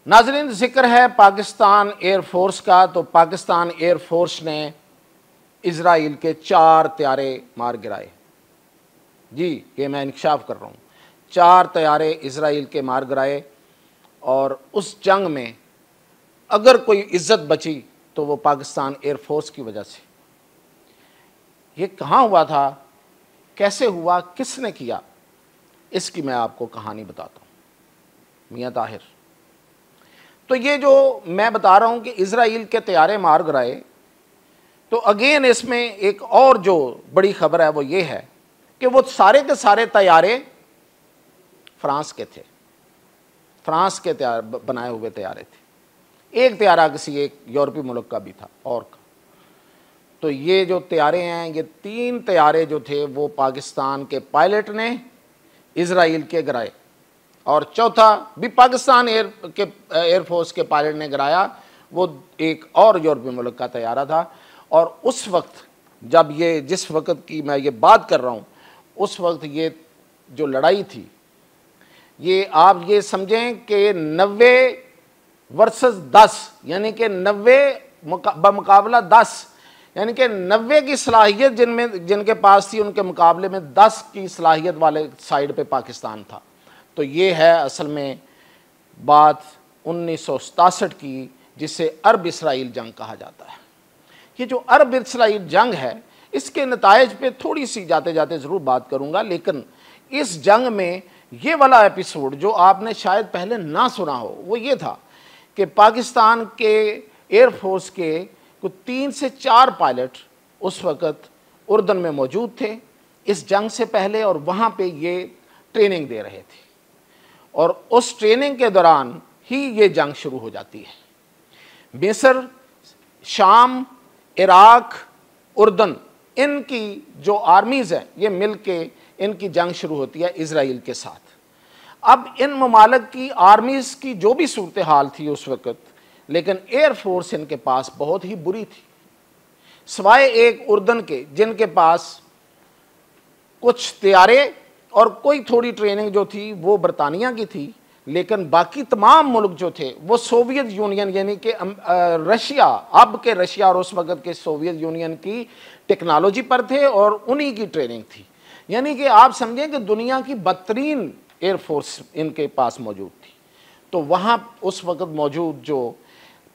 नाज़रीन, जिक्र है पाकिस्तान एयरफोर्स का, तो पाकिस्तान एयरफोर्स ने इजराइल के 4 तैयारे मार गिराए। जी, ये मैं इंकशाफ कर रहा हूँ, 4 तैयारे इजराइल के मार गिराए। और उस जंग में अगर कोई इज्जत बची तो वो पाकिस्तान एयरफोर्स की वजह से। ये कहाँ हुआ था, कैसे हुआ, किसने किया, इसकी मैं आपको कहानी बताता हूँ। मियाँ ताहिर, तो ये जो मैं बता रहा हूँ कि इजराइल के तैयारे मार गिराए, तो अगेन इसमें एक और जो बड़ी खबर है वो ये है कि वो सारे के सारे तैयारे फ्रांस के थे, फ्रांस के तैयार बनाए हुए तैयारे थे। एक तैयारा किसी एक यूरोपीय मुल्क का भी था और का। तो ये जो तैयारे हैं, ये 3 तैयारे जो थे वो पाकिस्तान के पायलट ने इजराइल के गिराए, और चौथा भी पाकिस्तान एयरफोर्स के पायलट ने गिराया, वो एक और यूरोपीय मुल्क का तैयारा था। और उस वक्त जब ये, जिस वक्त की मैं ये बात कर रहा हूँ, उस वक्त ये जो लड़ाई थी, ये आप ये समझें कि 90 वर्सेस 10, यानी कि 90 बमुकाबला 10, यानी कि 90 की सलाहियत जिनके पास थी, उनके मुकाबले में 10 की सलाहियत वाले साइड पे पाकिस्तान था। तो ये है असल में बात 1967 की, जिसे अरब इसराइल जंग कहा जाता है। ये जो अरब इसराइल जंग है, इसके नतायज पे थोड़ी सी जाते जाते ज़रूर बात करूँगा, लेकिन इस जंग में ये वाला एपिसोड जो आपने शायद पहले ना सुना हो, वो ये था कि पाकिस्तान के एयरफोर्स के कुछ 3 से 4 पायलट उस वक़्त उर्दन में मौजूद थे इस जंग से पहले, और वहाँ पे ये ट्रेनिंग दे रहे थे। और उस ट्रेनिंग के दौरान ही ये जंग शुरू हो जाती है। मिस्र, शाम, इराक, उर्दन, इनकी जो आर्मीज़ हैं, ये मिल के इनकी जंग शुरू होती है इजराइल के साथ। अब इन ममालिक की आर्मीज़ की जो भी सूरत हाल थी उस वक़्त, लेकिन एयरफोर्स इनके पास बहुत ही बुरी थी, सिवाय एक उर्दन के, जिनके पास कुछ तैयारे और कोई थोड़ी ट्रेनिंग जो थी वो बरतानिया की थी, लेकिन बाकी तमाम मुल्क जो थे वो सोवियत यूनियन, यानी कि रशिया, अब के रशिया और उस वक़्त के सोवियत यूनियन की टेक्नोलॉजी पर थे और उन्हीं की ट्रेनिंग थी। यानी कि आप समझें कि दुनिया की बदतरीन एयरफोर्स इनके पास मौजूद थी। तो वहाँ उस वक़्त मौजूद जो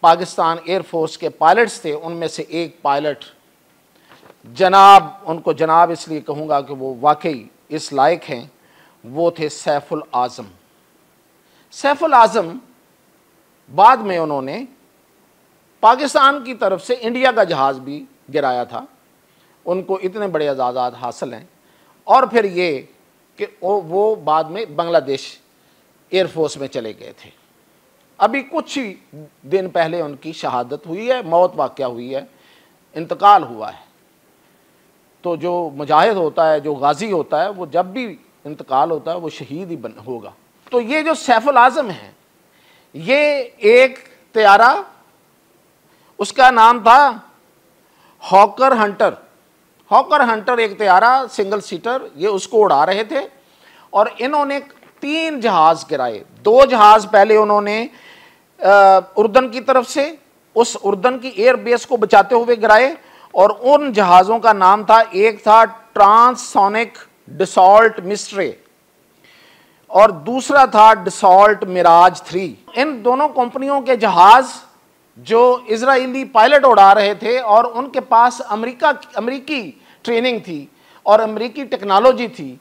पाकिस्तान एयरफोर्स के पायलट्स थे, उनमें से एक पायलट जनाब, उनको जनाब इसलिए कहूँगा कि वो वाकई इस लायक हैं, वो थे सैफुल आज़म। सैफुल आज़म बाद में उन्होंने पाकिस्तान की तरफ से इंडिया का जहाज़ भी गिराया था, उनको इतने बड़े एजाज़ात हासिल हैं। और फिर ये कि वो बाद में बांग्लादेश एयरफोर्स में चले गए थे। अभी कुछ ही दिन पहले उनकी शहादत हुई है, मौत वाक़या हुई है, इंतकाल हुआ है। तो जो मुजाहिद होता है, जो गाजी होता है, वो जब भी इंतकाल होता है वो शहीद ही होगा। तो ये जो सैफुल आज़म है, ये एक तैयारा, उसका नाम था हॉकर हंटर। हॉकर हंटर एक तैयारा सिंगल सीटर, ये उसको उड़ा रहे थे और इन्होंने 3 जहाज़ गिराए। 2 जहाज़ पहले उन्होंने उर्दन की तरफ से उस उर्दन की एयर बेस को बचाते हुए गिराए, और उन जहाज़ों का नाम था, एक था ट्रांससोनिक डसॉल्ट मिस्ट्रे और दूसरा था डसॉल्ट मिराज 3। इन दोनों कंपनियों के जहाज़ जो इजरायली पायलट उड़ा रहे थे और उनके पास अमेरिकी ट्रेनिंग थी और अमेरिकी टेक्नोलॉजी थी,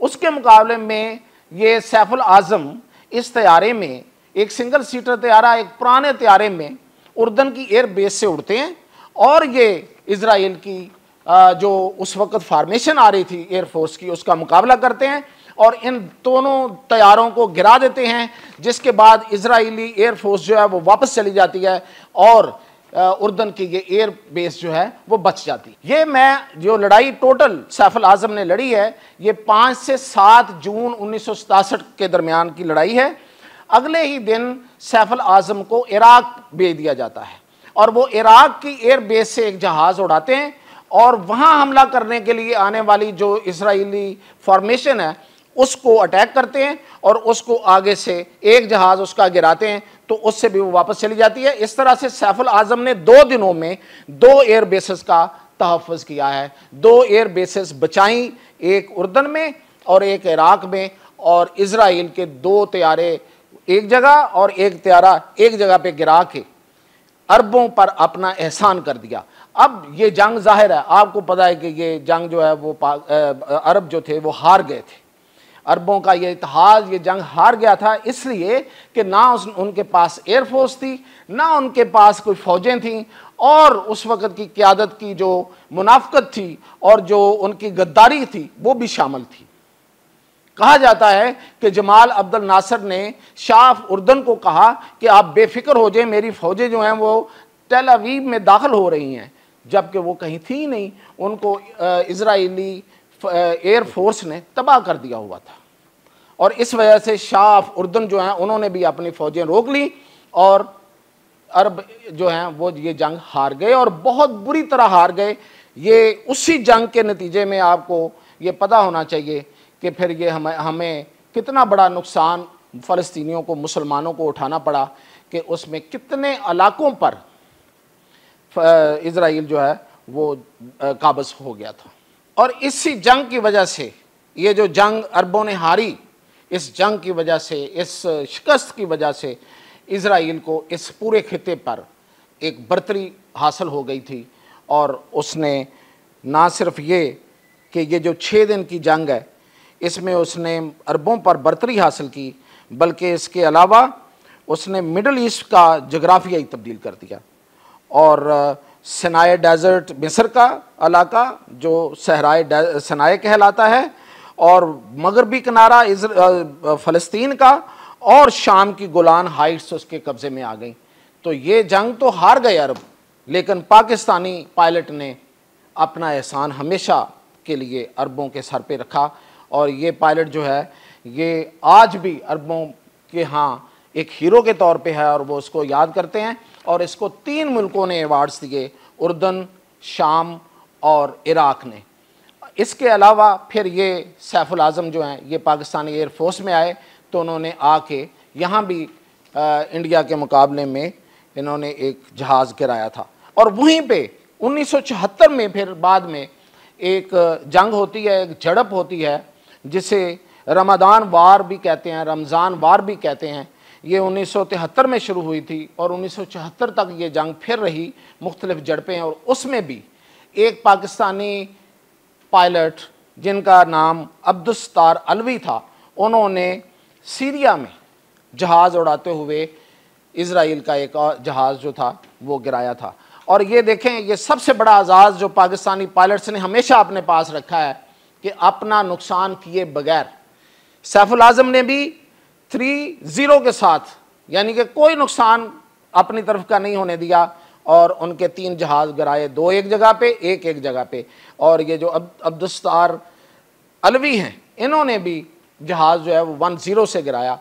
उसके मुकाबले में ये सैफुल आज़म इस तैयारे में, एक सिंगल सीटर तैयारा, एक पुराने तैयारे में उर्दन की एयर बेस से उड़ते हैं और ये इजराइल की जो उस वक्त फार्मेशन आ रही थी एयरफोर्स की, उसका मुकाबला करते हैं और इन दोनों तैयारों को गिरा देते हैं, जिसके बाद इजरायली एयरफोर्स जो है वो वापस चली जाती है और उर्दन की ये एयर बेस जो है वो बच जाती है। ये मैं जो लड़ाई टोटल सैफुल आज़म ने लड़ी है, ये 5 से 7 जून 1967 के दरमियान की लड़ाई है। अगले ही दिन सैफुल आज़म को इराक भेज दिया जाता है और वो इराक की एयर बेस से एक जहाज़ उड़ाते हैं और वहाँ हमला करने के लिए आने वाली जो इजरायली फॉर्मेशन है उसको अटैक करते हैं और उसको आगे से एक जहाज उसका गिराते हैं तो उससे भी वो वापस चली जाती है। इस तरह से सैफुल आजम ने 2 दिनों में 2 एयर बेसेस का तहफ़्फ़ुज़ किया है। 2 एयर बेसेस बचाई, एक उर्दन में और एक इराक में, और इजराइल के 2 तैयारे एक जगह और एक तैयारा एक जगह पे गिरा के अरबों पर अपना एहसान कर दिया। अब ये जंग जाहिर है, आपको पता है कि ये जंग जो है वो अरब जो थे वो हार गए थे। अरबों का ये इत्तेहाद, ये जंग हार गया था इसलिए कि ना उनके पास एयरफोर्स थी, ना उनके पास कोई फ़ौजें थीं, और उस वक़्त की क़यादत की जो मुनाफ़क़त थी और जो उनकी गद्दारी थी वो भी शामिल थी। कहा जाता है कि जमाल अब्दुल नासिर ने शाह उर्दन को कहा कि आप बेफिक्र हो जाए, मेरी फ़ौजें जो हैं वो टेल अवीव में दाखिल हो रही हैं, जबकि वो कहीं थी नहीं। उनको इजराइली एयर फोर्स ने तबाह कर दिया हुआ था, और इस वजह से शाह उर्दन जो हैं उन्होंने भी अपनी फ़ौजें रोक ली और अरब जो हैं वो ये जंग हार गए, और बहुत बुरी तरह हार गए। ये उसी जंग के नतीजे में आपको ये पता होना चाहिए कि फिर ये हमें कितना बड़ा नुकसान फ़लस्तीनियों को, मुसलमानों को उठाना पड़ा, कि उसमें कितने इलाकों पर इजराइल जो है वो काबज़ हो गया था। और इसी जंग की वजह से, ये जो जंग अरबों ने हारी, इस जंग की वजह से, इस शिकस्त की वजह से इजराइल को इस पूरे खित्ते पर एक बरतरी हासिल हो गई थी। और उसने ना सिर्फ ये कि ये जो 6 दिन की जंग है इसमें उसने अरबों पर बरतरी हासिल की, बल्कि इसके अलावा उसने मिडल ईस्ट का जोग्राफिया ही तब्दील कर दिया। और सिनाई डेजर्ट मिस्र का इलाका जो सहराए सिनाई कहलाता है, और मगरबी किनारा फ़लस्तीन का, और शाम की गोलान हाइट्स उसके कब्ज़े में आ गई। तो ये जंग तो हार गए अरब, लेकिन पाकिस्तानी पायलट ने अपना एहसान हमेशा के लिए अरबों के सर पे रखा, और ये पायलट जो है ये आज भी अरबों के यहाँ एक हीरो के तौर पे है, और वो उसको याद करते हैं। और इसको 3 मुल्कों ने अवार्ड्स दिए, उर्दन, शाम और इराक ने। इसके अलावा फिर ये सैफुल आज़म जो हैं ये पाकिस्तानी एयर फोर्स में आए, तो उन्होंने आके यहाँ भी इंडिया के मुकाबले में इन्होंने एक जहाज़ गिराया था। और वहीं पे 1974 में फिर बाद में एक जंग होती है, एक झड़प होती है, जिसे रमज़ान वार भी कहते हैं, रमज़ान वार भी कहते हैं। ये 1973 में शुरू हुई थी और 1974 तक ये जंग फिर रही, मुख्तलिफ झड़पें। और उसमें भी एक पाकिस्तानी पायलट जिनका नाम अब्दुस्तार अलवी था, उन्होंने सीरिया में जहाज़ उड़ाते हुए इजराइल का एक जहाज़ जो था वो गिराया था। और ये देखें, ये सबसे बड़ा एजाज़ जो पाकिस्तानी पायलट्स ने हमेशा अपने पास रखा है कि अपना नुकसान किए बगैर। सैफुल आज़म ने भी 3-0 के साथ, यानी कि कोई नुकसान अपनी तरफ का नहीं होने दिया, और उनके 3 जहाज़ गिराए, 2 एक जगह पे, एक जगह पे। और ये जो अब्दुस्तार अलवी हैं, इन्होंने भी जहाज़ जो है वो 1-0 से गिराया।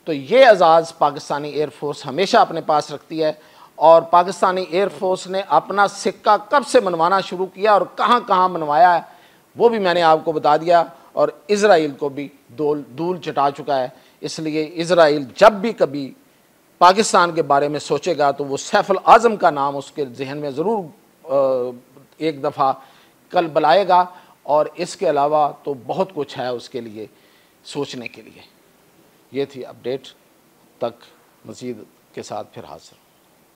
तो ये एजाज़ पाकिस्तानी एयर फोर्स हमेशा अपने पास रखती है। और पाकिस्तानी एयर फोर्स ने अपना सिक्का कब से मनवाना शुरू किया और कहाँ कहाँ मनवाया है वो भी मैंने आपको बता दिया, और इजराइल को भी धूल चटा चुका है। इसलिए इजराइल जब भी कभी पाकिस्तान के बारे में सोचेगा तो वो सैफुल आज़म का नाम उसके जहन में ज़रूर एक दफ़ा कल बुलाएगा। और इसके अलावा तो बहुत कुछ है उसके लिए सोचने के लिए। ये थी अपडेट, तक मज़ीद के साथ फिर हाज़िर।